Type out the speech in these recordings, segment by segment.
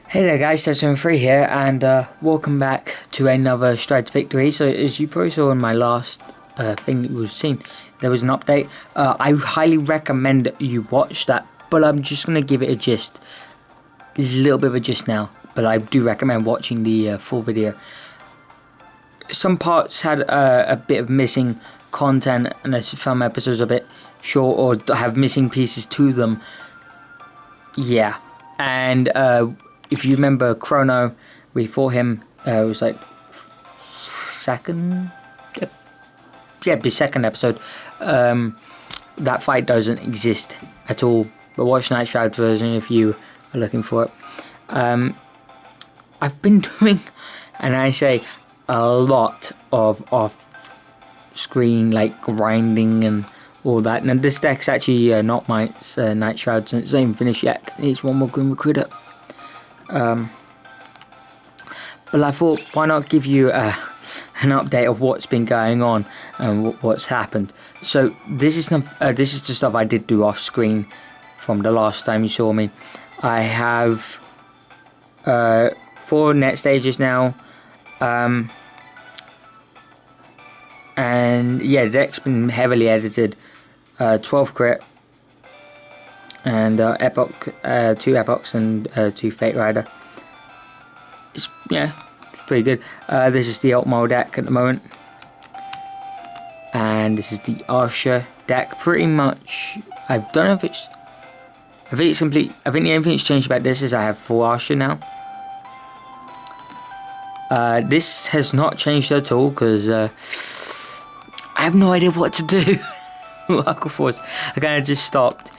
Hey there guys, Session3 here, and welcome back to another Stride to Victory. So as you probably saw in my last thing that we've seen, there was an update. I highly recommend you watch that, but I'm just going to give it a little bit of a gist now, but I do recommend watching the full video. Some parts had a bit of missing content, and some episodes are a bit short or have missing pieces to them. Yeah, and if you remember Chrono, we fought him, it was like the second episode. That fight doesn't exist at all, but watch Night Shroud version if you are looking for it. I've been doing, and I say, a lot of off-screen like grinding and all that. Now this deck's actually not my Night Shroud, and it's not even finished yet. It needs one more Grim Recruiter. But I thought, why not give you an update of what's been going on and what's happened. So this is the stuff I did do off screen from the last time you saw me. I have 4 net stages now, and yeah, the deck's been heavily edited. 12 crit and epoch, 2 epochs and 2 Fate Rider. It's pretty good. This is the alt mode deck at the moment, and this is the Archer deck. Pretty much, I don't know if it's, I think it's complete. I think the only thing that's changed about this is I have 4 Archer now. This has not changed at all because I have no idea what to do. Local Force. I kind of just stopped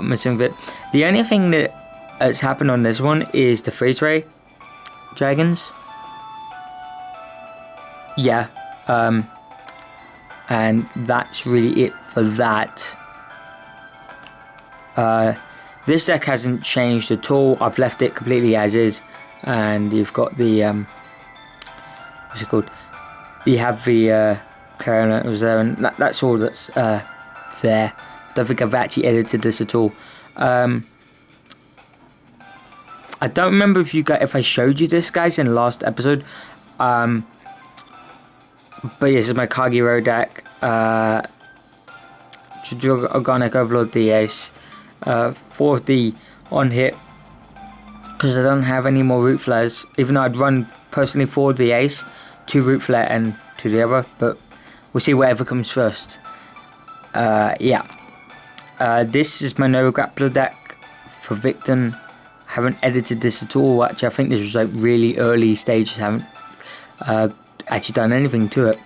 messing with it. The only thing that has happened on this one is the freeze ray dragons. Yeah, and that's really it for that. This deck hasn't changed at all. I've left it completely as is, and you've got the what's it called? You have the clarinet was there, and that's all that's there. Don't think I've actually edited this at all. I don't remember if I showed you this, guys, in the last episode. But yeah, this is my Kagero deck. Organic Overlord the Ace. 4 of the on hit, because I don't have any more Root Flares. Even though I'd run personally 4 of the Ace, 2 Root Flare and 2 the other, but we'll see whatever comes first. Yeah. This is my No Grappler deck for Victon. Haven't edited this at all. Actually, I think this was like really early stages. Haven't actually done anything to it.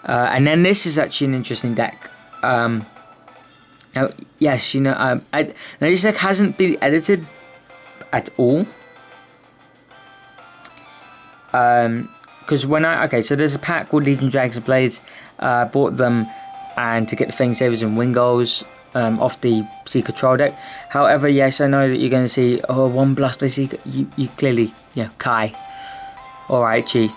And then this is actually an interesting deck. Now, yes, you know, now this deck hasn't been edited at all. Because so there's a pack called Legion Dragons and Blades. Bought them and to get the Fang Savers and Wingulls off the Seeker Troll deck. However, yes, I know that you're going to see, one Blastblade Seeker. You clearly, Kai or Aichi.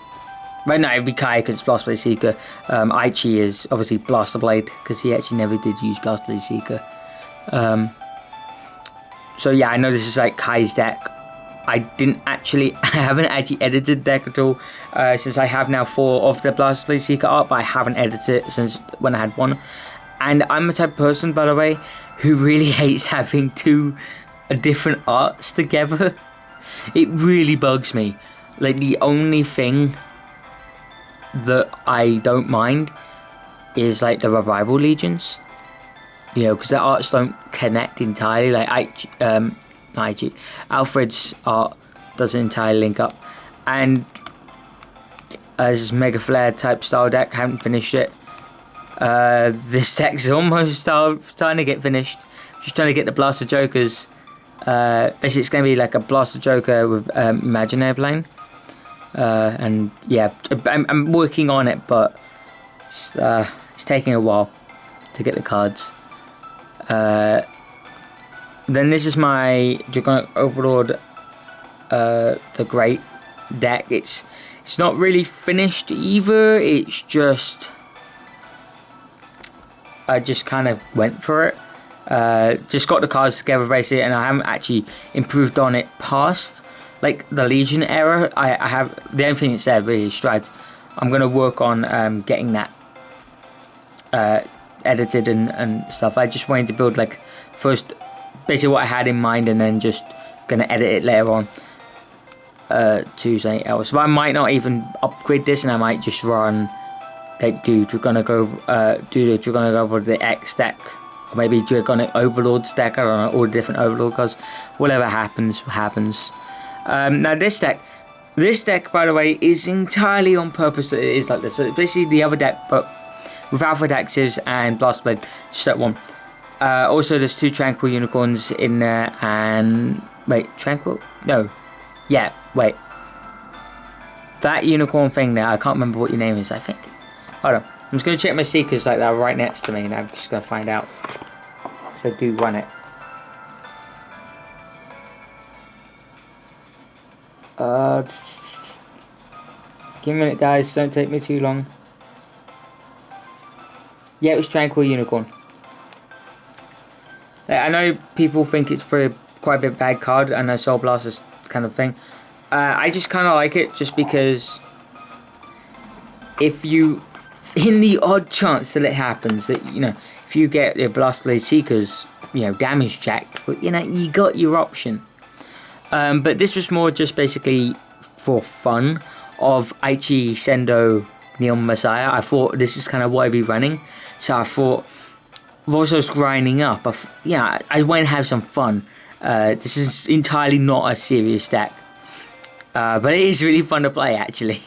Right now, it'd be Kai because it's Blastblade Seeker. Aichi is obviously Blasterblade because he actually never did use Blastblade Seeker. So yeah, I know this is like Kai's deck. I haven't actually edited the deck at all, since I have now 4 of the Blastblade Seeker art, but I haven't edited it since when I had 1. And I'm the type of person, by the way, who really hates having 2 different arts together. It really bugs me. Like, the only thing that I don't mind is like the Revival Legions, because the arts don't connect entirely. Like Alfred's art doesn't entirely link up, and this is Mega Flare type style deck. Haven't finished it. This deck's almost starting to get finished. Just trying to get the Blaster Jokers. Basically, it's going to be like a Blaster Joker with Imaginary Plane. And yeah, I'm working on it, but it's taking a while to get the cards. Then this is my Draconic Overlord, the Great deck. It's not really finished either. It's just I just kind of went for it. Just got the cards together basically, and I haven't actually improved on it past like the Legion era, I have the only thing it said really is strides. I'm gonna work on getting that edited and stuff. I just wanted to build like first basically what I had in mind, and then just gonna edit it later on to something else. But I might not even upgrade this, and I might just run like do Dragonic over the X deck, or maybe Dragonic Overlord deck. I don't know, all the different Overlord cards. Whatever happens. Now this deck by the way is entirely on purpose that it is like this. So it's basically the other deck but with Alpha Dexes and Blast Blade, just that one. Also there's 2 Tranquil Unicorns in there, and wait, Tranquil? No. Yeah, wait. That unicorn thing there, I can't remember what your name is, I think. Hold on. I'm just gonna check my Seekers like that right next to me, and I'm just gonna find out. So do run it. Give me a minute guys, don't take me too long. Yeah, it was Tranquil Unicorn. I know people think it's quite a bit bad card, and a Soul Blaster's kind of thing. I just kind of like it, just because if you, in the odd chance that it happens, that, you know, if you get the Blast Blade Seekers, you know, damage checked, but, you know, you got your option. But this was more just basically for fun of Aichi, Sendo, Neon Messiah. I thought this is kind of what I'd be running. So I thought, also grinding up, yeah, I want to have some fun. This is entirely not a serious deck. But it is really fun to play actually.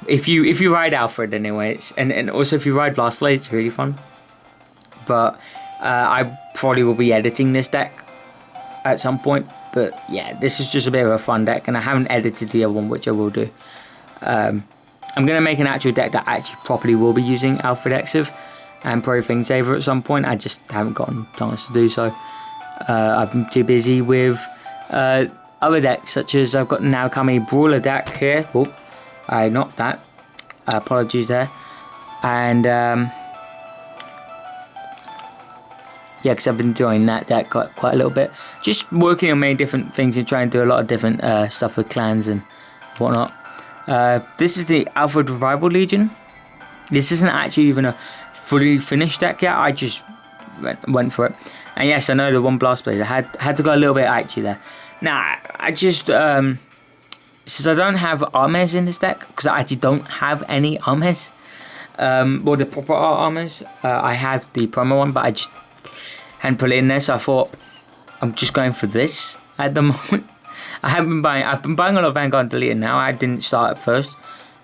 If you ride Alfred anyways, and also if you ride Blast Blade, it's really fun. But I probably will be editing this deck at some point. But yeah, this is just a bit of a fun deck, and I haven't edited the other one, which I will do. I'm going to make an actual deck that actually properly will be using Alfred Exiv and Pro Thing Saver at some point. I just haven't gotten a chance to do so. I've been too busy with other decks, such as I've got now coming Brawler deck here. Oh, I knocked that. Apologies there. And yeah, because I've been enjoying that deck quite a little bit. Just working on many different things and trying to do a lot of different stuff with clans and whatnot. This is the Alfred Revival Legion. This isn't actually even a fully finished deck yet. I just went for it. And yes, I know the one Blast Blade. I had to go a little bit actually there. Now, I just since I don't have Armes in this deck, because I actually don't have any Armes, or the proper Armes. I have the promo one, but I just hadn't put it in there, so I thought I'm just going for this at the moment. I've been buying a lot of Vanguard deleted now. I didn't start at first,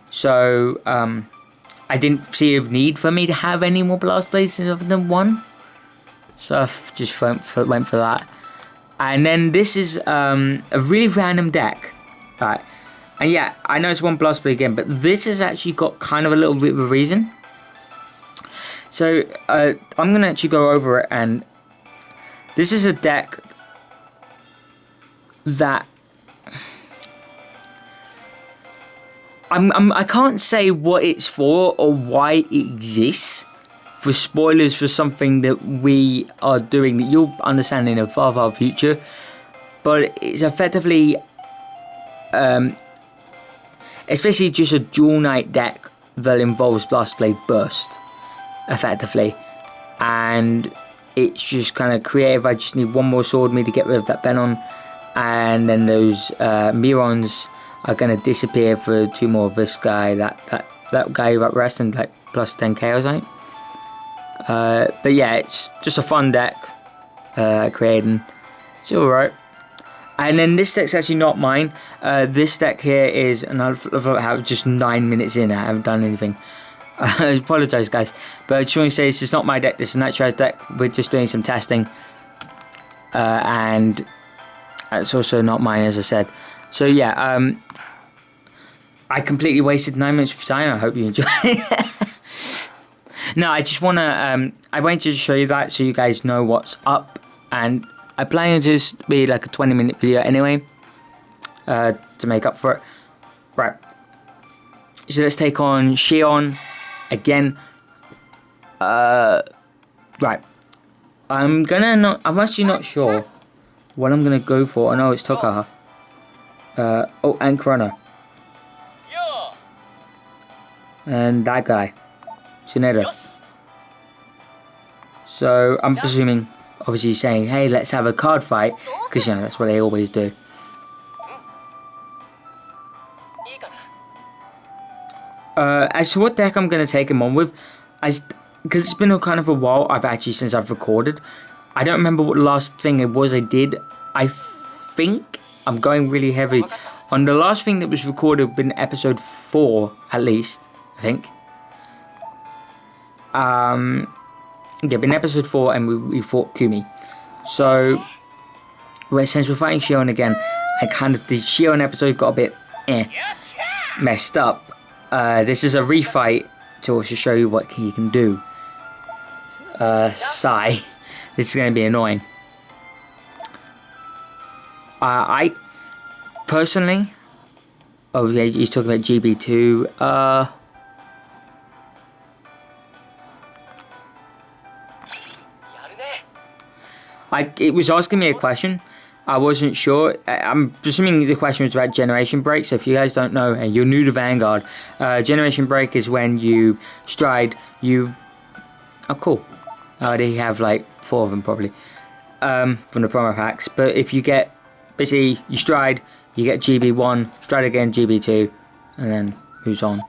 so I didn't see a need for me to have any more Blast Blades other than one, so I just went for that. And then this is a really random deck, right? And yeah, I know it's one Blast Blade again, but this has actually got kind of a little bit of a reason. So I'm gonna actually go over it, and this is a deck that I can't say what it's for or why it exists. For spoilers for something that we are doing that you'll understand in a far future, but it's effectively it's basically just a dual knight deck that involves Blast Blade Burst effectively, and it's just kind of creative. I just need one more sword me to get rid of that Benon, and then those Mirons are going to disappear for 2 more of this guy, that guy who at rest, and like plus 10k or something. But yeah, it's just a fun deck creating. It's alright. And then this deck's actually not mine. This deck here is, and I've just 9 minutes in, I haven't done anything. I apologise guys, but I just want to say this is not my deck, this is Nitro's deck. We're just doing some testing, and it's also not mine, as I said. So yeah, I completely wasted 9 minutes of time. I hope you enjoy it. No, I just want to, I wanted to show you that so you guys know what's up, and I plan to just be like a 20-minute video anyway, to make up for it. Right, so let's take on Shion again. Right, I'm actually not sure what I'm gonna go for. I know it's Tokaha. Oh, and Chrono. And that guy. Tsunedo. So, I'm presuming, obviously saying, hey, let's have a card fight. Because, you know, that's what they always do. As to what deck I'm going to take him on with, because it's been a kind of a while since I've recorded. I don't remember what the last thing it was I did. I think I'm going really heavy on the last thing that was recorded, been episode 4 at least, I think. Yeah, been episode 4 and we fought Kumi. So, since we're fighting Shion again, I kind of, the Shion episode got a bit messed up. This is a refight to also show you what he can do. Sigh. This is going to be annoying. I personally, oh yeah, he's talking about GB2. It was asking me a question. I wasn't sure. I'm presuming the question was about generation break. So if you guys don't know and you're new to Vanguard, generation break is when you stride. Oh, cool. I already have like 4 of them probably from the promo packs. But if you get basically you stride, you get GB1, stride again GB2, and then moves on.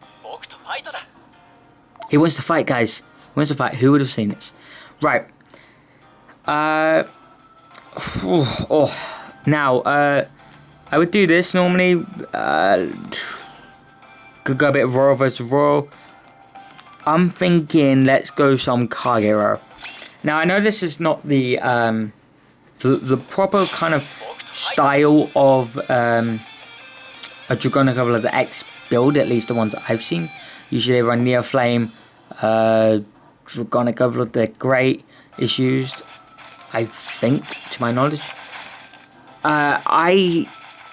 He wants to fight, guys. He wants to fight. Who would have seen this? Right. Now, I would do this normally. Could go a bit Royal versus Royal. I'm thinking let's go some Kagero. Now, I know this is not the proper kind of style of a Dragonic of the X build, at least the ones that I've seen. Usually they run Neo Flame, Dragonic Overlord, they're great. Is used, I think, to my knowledge.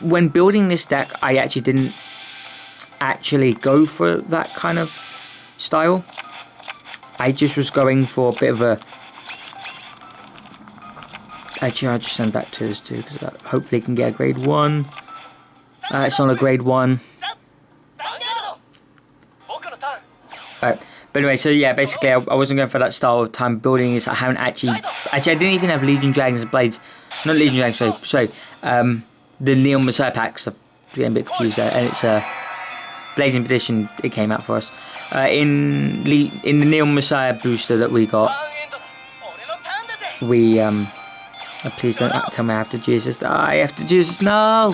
When building this deck, I actually didn't go for that kind of style. I just was going for a bit of a. Actually, I'll just send back to this too, because hopefully it can get a grade 1. It's on a grade 1. Alright. But anyway, so yeah, basically I wasn't going for that style of time building. I haven't actually, I didn't even have Legion Dragons and Blades. Not Legion Dragons, sorry. The Neon Messiah packs. I'm getting a bit confused there. And it's Blazing Petition, it came out for us. In the Neon Messiah booster that we got, we, please don't tell me I have to use this. I have to use this, no!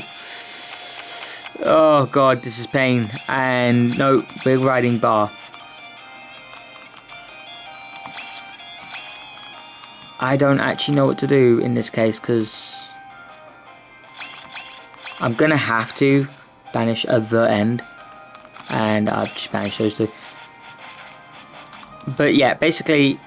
Oh god, this is pain. And no, we're riding Bar. I don't actually know what to do in this case, because I'm going to have to banish the end, and I've just banished those two. But yeah, basically,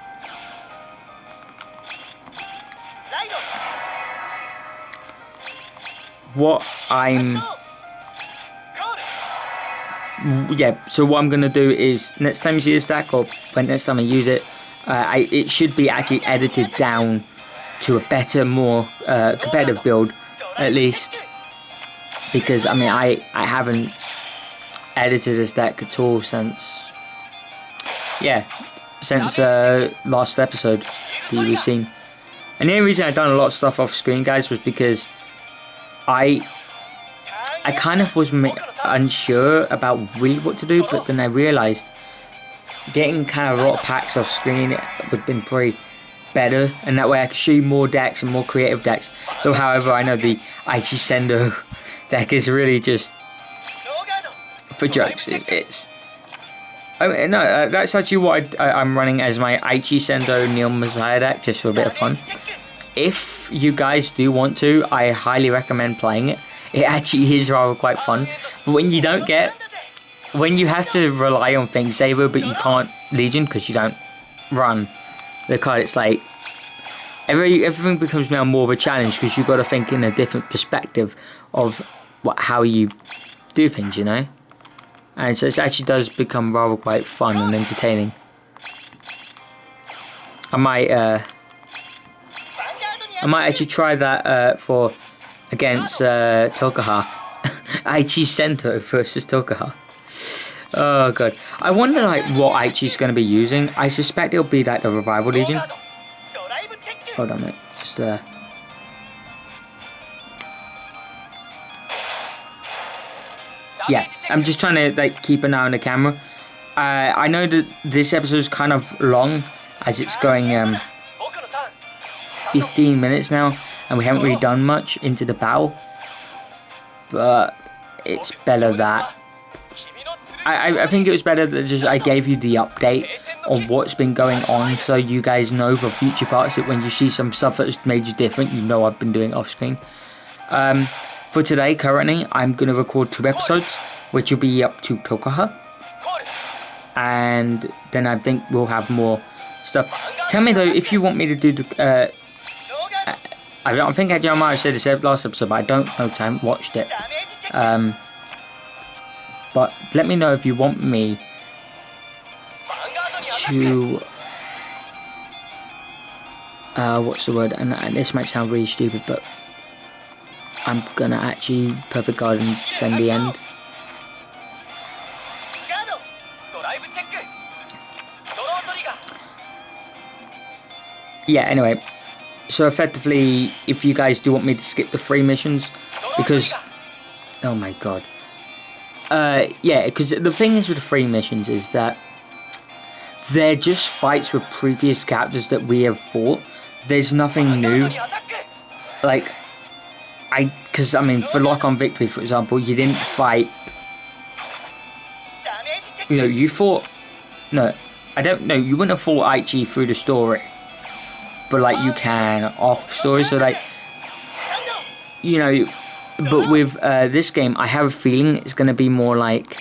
so what I'm going to do is, next time you see this deck, or when next time I use it, it should be actually edited down to a better, more competitive build, at least. Because, I mean, I haven't edited this deck at all since last episode that you've seen. And the only reason I've done a lot of stuff off screen, guys, was because I kind of was unsure about really what to do, but then I realised getting kind of a lot of packs off screen would have been pretty better, and that way I could show you more decks and more creative decks. Though, however, I know the Aichi Sendo deck is really just for jokes. I mean, no, that's actually what I'm running as my Aichi Sendo Neon Messiah deck, just for a bit of fun. If you guys do want to, I highly recommend playing it. It actually is rather quite fun. But when you don't get, when you have to rely on Think Saver, but you can't Legion because you don't run the card, it's like everything becomes now more of a challenge, because you've got to think in a different perspective of how you do things, you know. And so it actually does become rather quite fun and entertaining. I might actually try that against Tokaha. Aichi Sento versus Tokuha. Oh god. I wonder like what Aichi's going to be using. I suspect it'll be like the Revival Legion. Hold on, mate. Just yeah, I'm just trying to like keep an eye on the camera. I know that this episode is kind of long, as it's going 15 minutes now, and we haven't really done much into the battle. But it's better that I think it was better that just I gave you the update on what's been going on, so you guys know for future parts that when you see some stuff that's made you different, you know I've been doing off screen. For today, currently, I'm going to record 2 episodes, which will be up to Tokuha. And then I think we'll have more stuff. Tell me though, if you want me to do the... I don't think I might have said this last episode, but I don't know because I haven't watched it. But let me know if you want me to... what's the word? And this might sound really stupid, but I'm gonna actually Perfect Guard and send the end. Yeah, anyway. So effectively, if you guys do want me to skip the 3 missions, because... Oh my god. Yeah, because the thing is with the 3 missions is that they're just fights with previous characters that we have fought. There's nothing new. Like, because I mean, for Lock on Victory, for example, you didn't fight... You know, you fought... No, I don't know, you wouldn't have fought Aichi through the story. But like, you can off story, so like... You know... But with this game, I have a feeling it's going to be more like,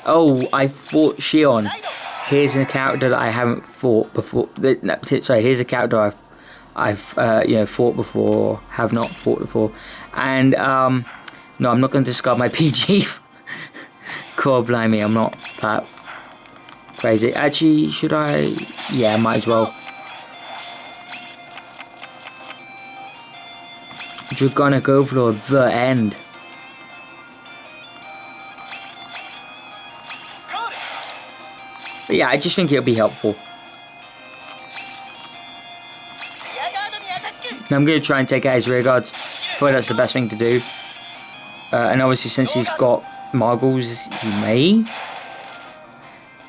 oh, I fought Shion. Here's a character that I haven't fought before. Sorry, here's a character I've you know, fought before, have not fought before. And no, I'm not going to discard my PG. God blimey, I'm not that crazy. Actually, should I? Yeah, might as well. You're gonna go for the end. But yeah, I just think it'll be helpful. Now I'm gonna try and take out his rear guards. I feel like that's the best thing to do. And obviously, since he's got Margles, he may.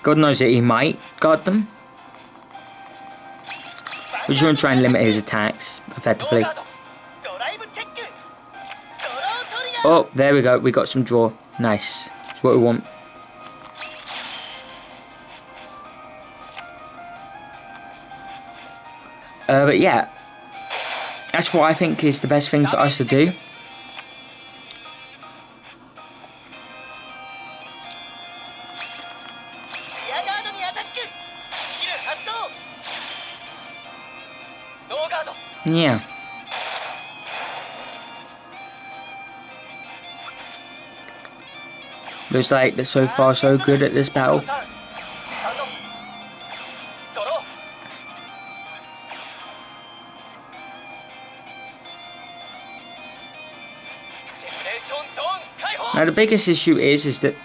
God knows that he might guard them. We're just gonna try and limit his attacks effectively. Oh, there we go. We got some draw. Nice. That's what we want. But yeah, that's what I think is the best thing for us to do. Yeah. Looks like they're so far so good at this battle. Now the biggest issue is that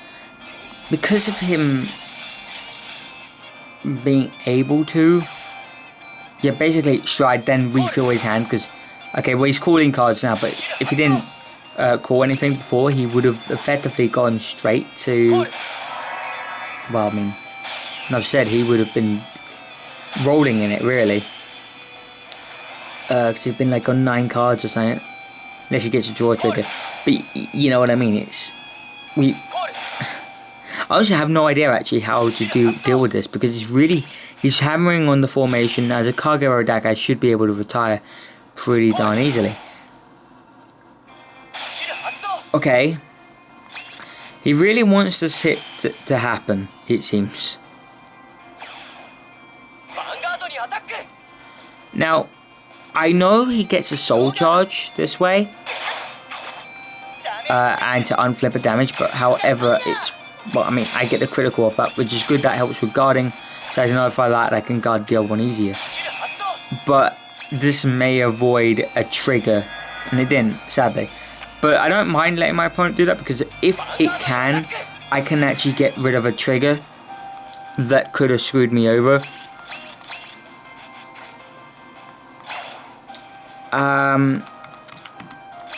because of him being able to, yeah, basically Stride then refill his hand because, okay, well he's calling cards now, but if he didn't call anything before, he would have effectively gone straight to, well, I mean, I've said he would have been rolling in it really, because he'd been like on 9 cards or something, unless he gets a draw trigger. But you know what I mean, it's, I also have no idea actually how to deal with this, because he's hammering on the formation. As a Kagero deck, I should be able to retire pretty darn easily. Okay, he really wants this hit to happen, it seems. Now, I know he gets a soul charge this way, and to unflip a damage, but however, it's, well, I mean, I get the critical off that, which is good. That helps with guarding, so as if I that, I can guard the other one easier. But this may avoid a trigger, and it didn't, sadly. But I don't mind letting my opponent do that, because if it can, I can actually get rid of a trigger that could have screwed me over.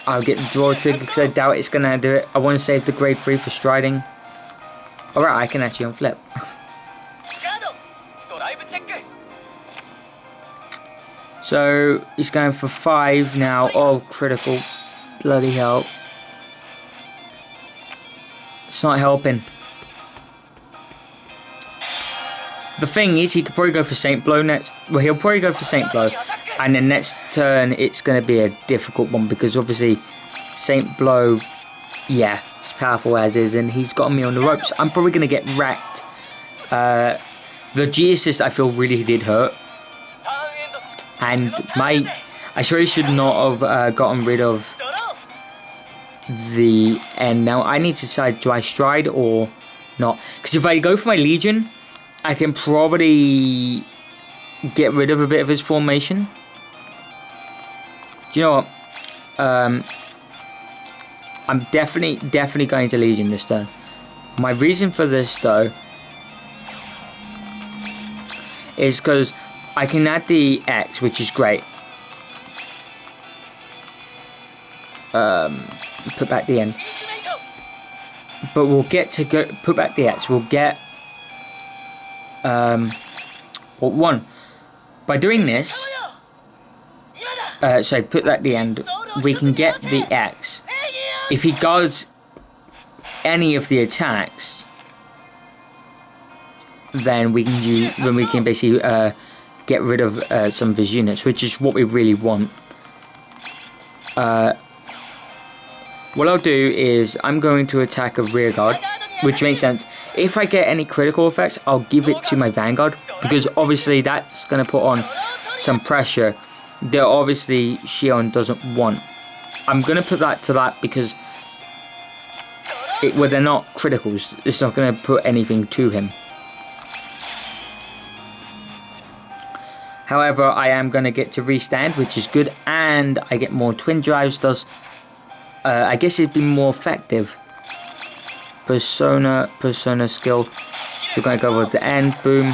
I'll get the draw trigger because I doubt it's going to do it. I want to save the grade 3 for striding. Alright, I can actually unflip. So, he's going for 5 now. Oh, critical. Bloody hell. It's not helping. The thing is, he could probably go for Saint Blow next. Well, he'll probably go for Saint Blow. And then next turn, it's going to be a difficult one, because obviously Saint Blow, yeah, it's powerful as is, and he's got me on the ropes. I'm probably going to get wrecked. The G assist, I feel, really did hurt. And I really should not have gotten rid of the end. Now, I need to decide, do I stride or not? Because if I go for my Legion, I can probably get rid of a bit of his formation. Do you know what? I'm definitely going to Legion this turn. My reason for this, though, is because I can add the X, which is great. Put back the N. But we'll get to go put back the X. We'll get well, 1 by doing this. So put that at the end. We can get the X. If he guards any of the attacks, then we can basically get rid of some of his units, which is what we really want. What I'll do is I'm going to attack a rear guard, which makes sense. If I get any critical effects, I'll give it to my Vanguard, because obviously that's going to put on some pressure that obviously Shion doesn't want. I'm going to put that to that because well, they're not criticals. It's not going to put anything to him. However, I am going to get to restand, which is good, and I get more twin drives. Does I guess it'd be more effective. Persona skill. We're going to go with the end. Boom.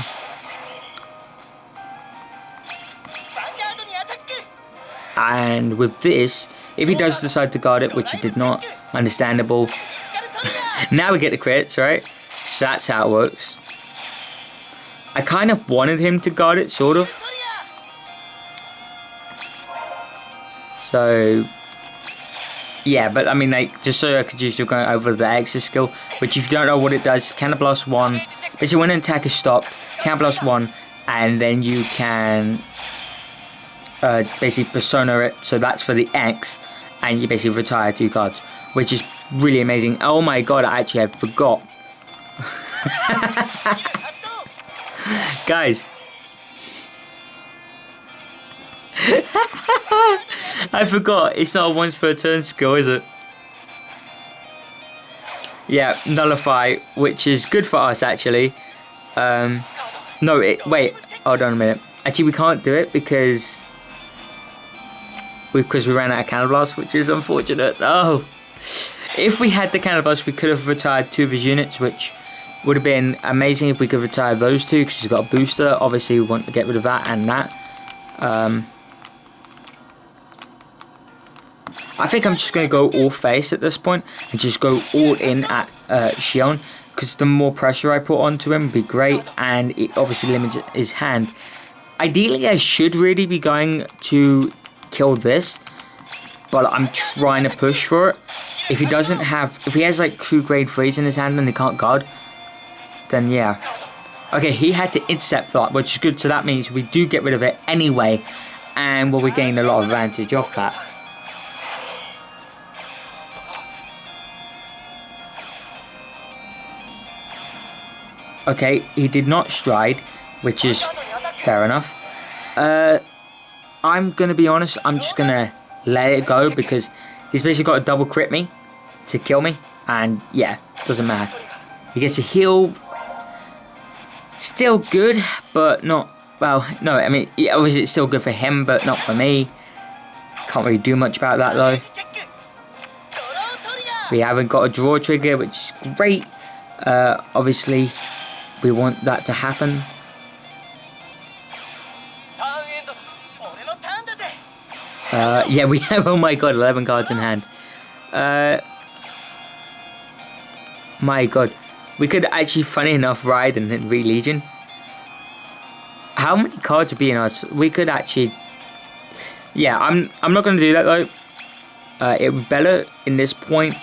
And with this, if he does decide to guard it, which he did not, understandable. Now we get the crits, right? So that's how it works. I kind of wanted him to guard it, sort of. So, yeah, but I mean, like, just so I could use going over the Exit skill, which if you don't know what it does, Counter Blast 1. Basically, when an attack is stopped, Counter Blast 1, and then you can basically Persona it. So that's for the X, and you basically retire 2 cards, which is really amazing. Oh my god, I forgot. Guys. I forgot, it's not a once per turn skill, is it? Yeah, nullify, which is good for us actually. No, wait, hold on a minute. Actually, we can't do it because we ran out of Counter Blast, which is unfortunate. Oh, if we had the Counter Blast, we could have retired 2 of his units, which would have been amazing if we could retire those 2, because he's got a booster. Obviously, we want to get rid of that and that. I think I'm just going to go all face at this point and just go all in at Shion, because the more pressure I put onto him would be great, and it obviously limits his hand. Ideally, I should really be going to kill this, but I'm trying to push for it. If he has like 2 grade 3s in his hand and he can't guard, then yeah. Okay, he had to intercept that, which is good, so that means we do get rid of it anyway, and we gain a lot of advantage off that. Okay, he did not stride, which is fair enough. I'm going to be honest, I'm just going to let it go, because he's basically got to double crit me to kill me, and yeah, doesn't matter. He gets a heal, still good, but not, well, no, I mean, yeah, obviously it's still good for him, but not for me. Can't really do much about that though. We haven't got a draw trigger, which is great. Obviously, we want that to happen. Yeah, we have, oh my god, 11 cards in hand. My god. We could actually, funny enough, ride and then re-legion. How many cards would be in us? We could actually... Yeah, I'm not going to do that though. It would be better in this point.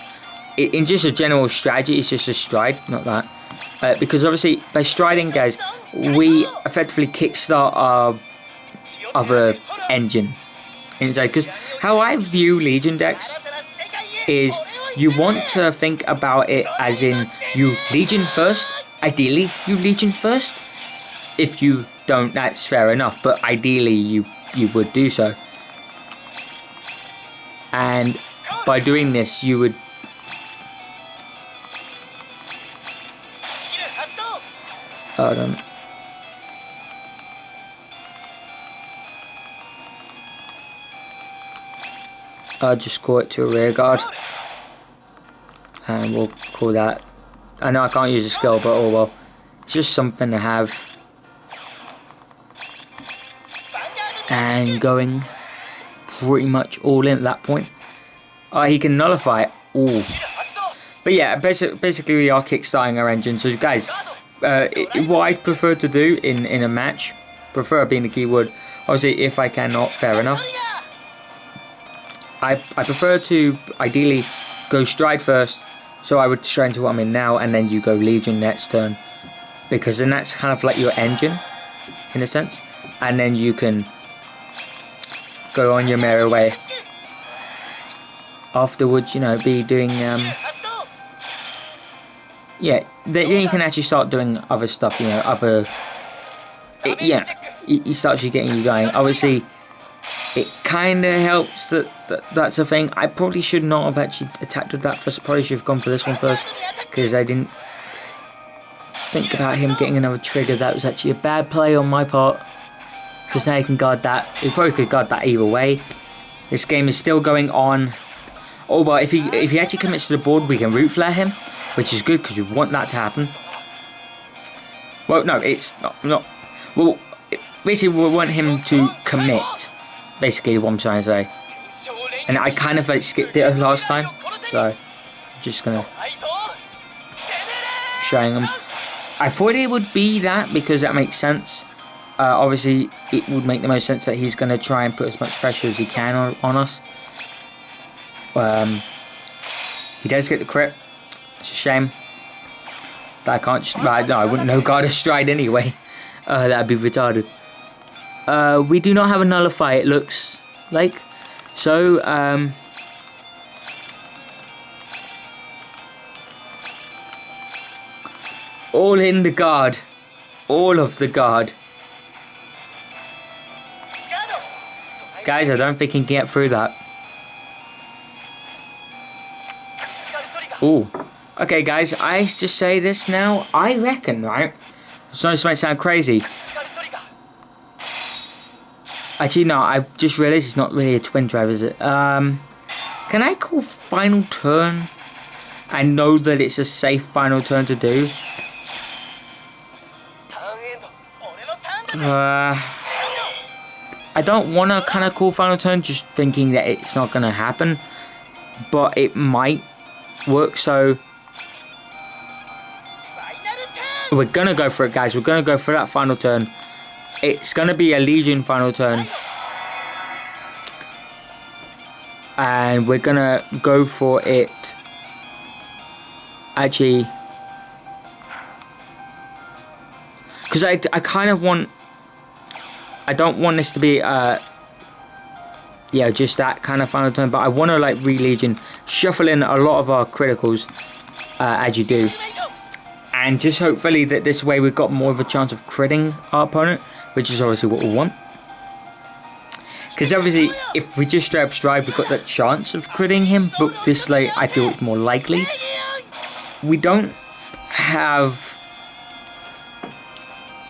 In just a general strategy, it's just a stride, not that. Because obviously, by striding, guys, we effectively kickstart our other engine inside. Because how I view Legion decks is you want to think about it as in you Legion first. Ideally, you Legion first. If you don't, that's fair enough. But ideally, you would do so. And by doing this, you would... Hold on. I'll just call it to a rear guard. And we'll call that... I know I can't use a skill, but oh well. It's just something to have. And going pretty much all in at that point. He can nullify it. Ooh. But yeah, basically we are kickstarting our engine. So guys, what I prefer to do in a match, prefer being the keyword, obviously if I cannot, fair enough. I prefer to ideally go stride first, so I would stride into what I'm in now, and then you go Legion next turn, because then that's kind of like your engine, in a sense, and then you can go on your merry way. Afterwards, you know, be doing, yeah, then you can actually start doing other stuff, you know, yeah, it starts you getting you going. Obviously, it kind of helps that's a thing. I probably should not have actually attacked with that first. Probably should have gone for this one first, because I didn't think about him getting another trigger. That was actually a bad play on my part, because now you can guard that. You probably could guard that either way. This game is still going on. Oh, but if he actually commits to the board, we can root flare him, which is good because we want that to happen. Well, no, it's not. Well, basically we want him to commit. Basically, what I'm trying to say. And I kind of like skipped it last time, so I'm just gonna showing him. I thought it would be that because that makes sense. Obviously, it would make the most sense that he's gonna try and put as much pressure as he can on us. He does get the crit. It's a shame that I can't just. No, I wouldn't know guard a stride anyway. That'd be retarded. We do not have a nullify, it looks like. So, all in the guard. All of the guard. Guys, I don't think he can get through that. Ooh. Okay, guys, I just say this now. I reckon, right? So this might sound crazy. Actually, no, I just realised it's not really a twin drive, is it? Can I call final turn? I know that it's a safe final turn to do. I don't want to kind of call final turn, just thinking that it's not going to happen. But it might work, so we're going to go for it, guys. We're going to go for that final turn. It's going to be a Legion final turn. And we're going to go for it. Actually, because I kind of want... I don't want this to be, yeah, just that kind of final turn. But I want to, like, re-Legion. Shuffle in a lot of our criticals, as you do. And just hopefully that this way we've got more of a chance of critting our opponent, which is obviously what we want. Because obviously, if we just straight up stride, we've got that chance of critting him. But this late, I feel it's more likely. We don't have